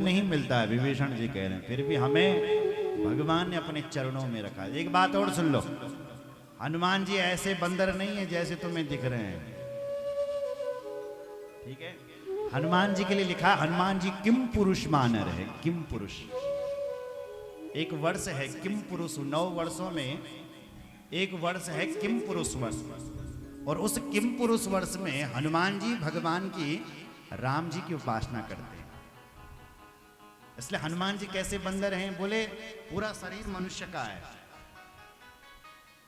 नहीं मिलता है, विभीषण जी कह रहे हैं, फिर भी हमें भगवान ने अपने चरणों में रखा। एक बात और सुन लो, हनुमान जी ऐसे बंदर नहीं है जैसे तुम्हें दिख रहे हैं, ठीक है। हनुमान जी के लिए लिखा, हनुमान जी किम पुरुष मानर है, किम पुरुष। एक वर्ष है किम पुरुष, 9 वर्षों में एक वर्ष है किम पुरुष वर्ष, और उस किम पुरुष वर्ष में हनुमान जी भगवान की, राम जी की उपासना करते हैं। इसलिए हनुमान जी कैसे बंदर हैं, बोले पूरा शरीर मनुष्य का है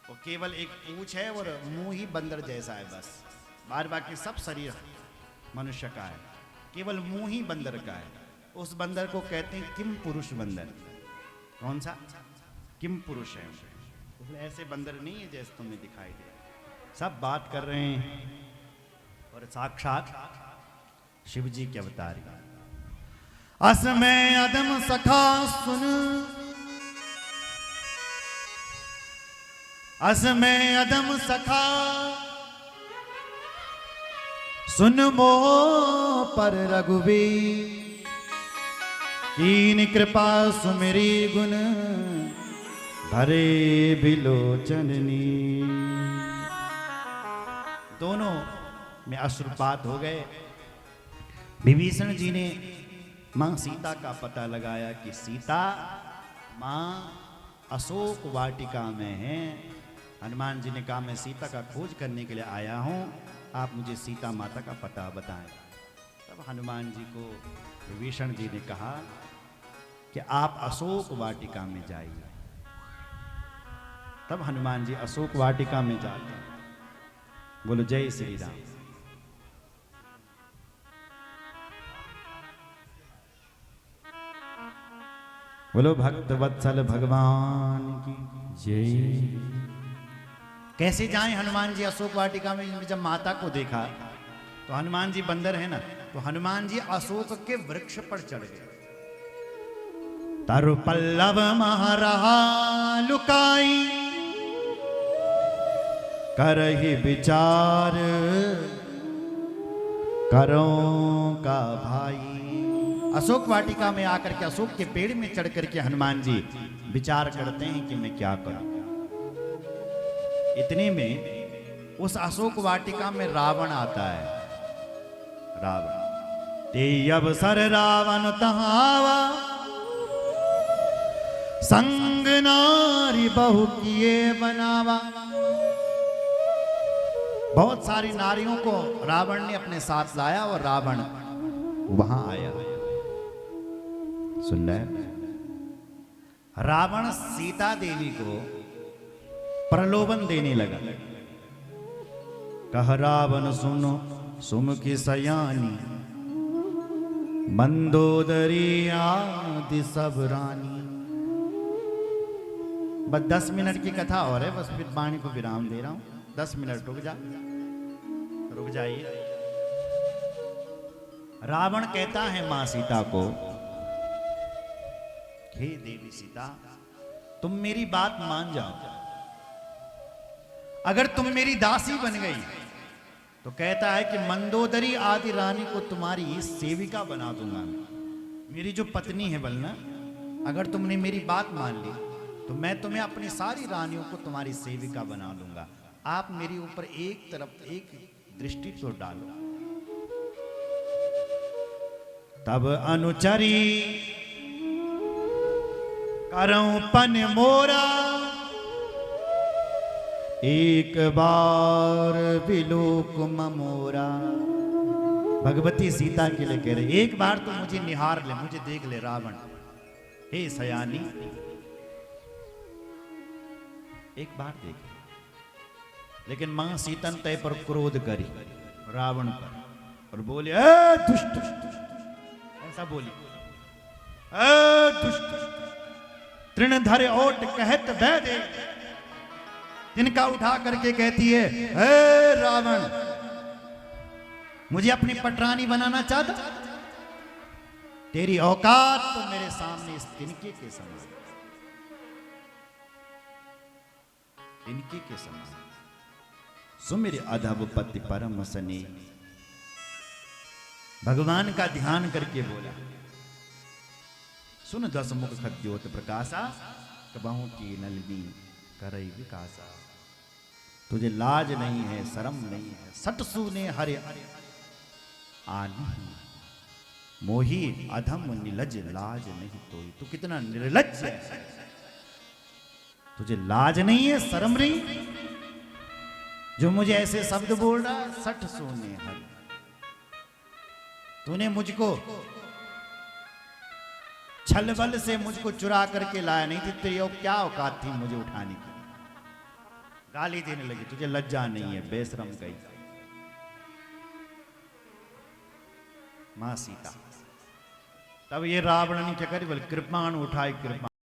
और केवल एक पूंछ है और मुंह ही बंदर जैसा है, बस बार बाकी सब शरीर मनुष्य का है, केवल मुंह ही बंदर का है। उस बंदर को कहते हैं किम पुरुष बंदर। कौन सा किम पुरुष है, ऐसे बंदर नहीं है जैसे तुम्हें दिखाई दे। सब बात कर रहे हैं और साक्षात शिव जी के अवतार। अस में अदम सखा सुन, अस में अदम सखा सुन मोह पर रघुवीर, कीन कृपा सुमेरी गुण भरे बिलोचननी। दोनों में अश्रुपात हो गए। विभीषण जी ने मां सीता का पता लगाया कि सीता मां अशोक वाटिका में है। हनुमान जी ने कहा मैं सीता का खोज करने के लिए आया हूं, आप मुझे सीता माता का पता बताएं। तब हनुमान जी को विभीषण जी ने कहा कि आप अशोक वाटिका में जाइए। तब हनुमान जी अशोक वाटिका में जाते हैं। बोलो जय श्री राम। बोलो भक्त वत्सल भगवान की जय। कैसे जाएं हनुमान जी अशोक वाटिका में? जब माता को देखा तो हनुमान जी बंदर है ना, तो हनुमान जी अशोक के वृक्ष पर चढ़ गए। तरु पल्लव महरहा लुकाई, करहि विचार करों का भाई। अशोक वाटिका में आकर के, अशोक के पेड़ में चढ़ करके हनुमान जी विचार करते हैं कि मैं क्या करूं। इतने में उस अशोक वाटिका में रावण आता है। रावण ते अवसर रावण तहावा, संग नारी बहु किए बनावा। बहुत सारी नारियों को रावण ने अपने साथ लाया और रावण वहां आया। सुन रहे? रावण सीता देवी को प्रलोभन देने लगा। कह रावण सुनो सुमुखी सयानी, मंदोदरी आदि सब रानी। बस 10 मिनट की कथा और है, बस फिर वाणी को विराम दे रहा हूं। 10 मिनट रुक जाइए। रावण कहता है मां सीता को, हे देवी सीता, तुम मेरी बात मान जाओ। अगर तुम मेरी दासी बन गई तो कहता है कि मंदोदरी आदि रानी को तुम्हारी सेविका बना दूंगा। मेरी जो पत्नी है बलना, अगर तुमने मेरी बात मान ली तो मैं तुम्हें अपनी सारी रानियों को तुम्हारी सेविका बना दूंगा। आप मेरे ऊपर एक तरफ एक दृष्टि तो डालो। तब अनुचरी करऊं पन मोरा, एक बार विलोक ममोरा। भगवती सीता के लिए कह रहे, एक बार तो मुझे निहार ले, मुझे देख ले रावण। हे सयानी, एक बार देख। लेकिन मां सीतन तय पर क्रोध करी रावण पर और बोले, ए दुष्ट, ऐसा बोली, ए दुष्ट, तृणधर ओट कहत बह दे। तिनका उठा करके कहती है, हे रावण, मुझे अपनी पटरानी बनाना चाहता? तेरी औकात तो मेरे सामने इस तिनके के समान, तिनके के समान। सुमिर अधवपति परम सने। भगवान का ध्यान करके बोला, सुन दस मुख खद्योत प्रकाशा, कबहू की नलिनी करई विकासा। तुझे लाज नहीं है, शर्म नहीं है, सट सूने हरे आनी मोही अधम निलज लाज नहीं तोई। तू कितना निर्लज है, तुझे लाज नहीं है, शर्म नहीं, जो मुझे ऐसे शब्द बोल रहा है। सठ सोने हरि, तूने मुझको छल बल से मुझको चुरा करके लाया, नहीं थी तेरी क्या औकात थी मुझे उठाने की। गाली देने लगी, तुझे लज्जा नहीं है, बेशरम गई। मां सीता, तब ये रावण ने क्या करी, बोले कृपाण उठाई कृपा।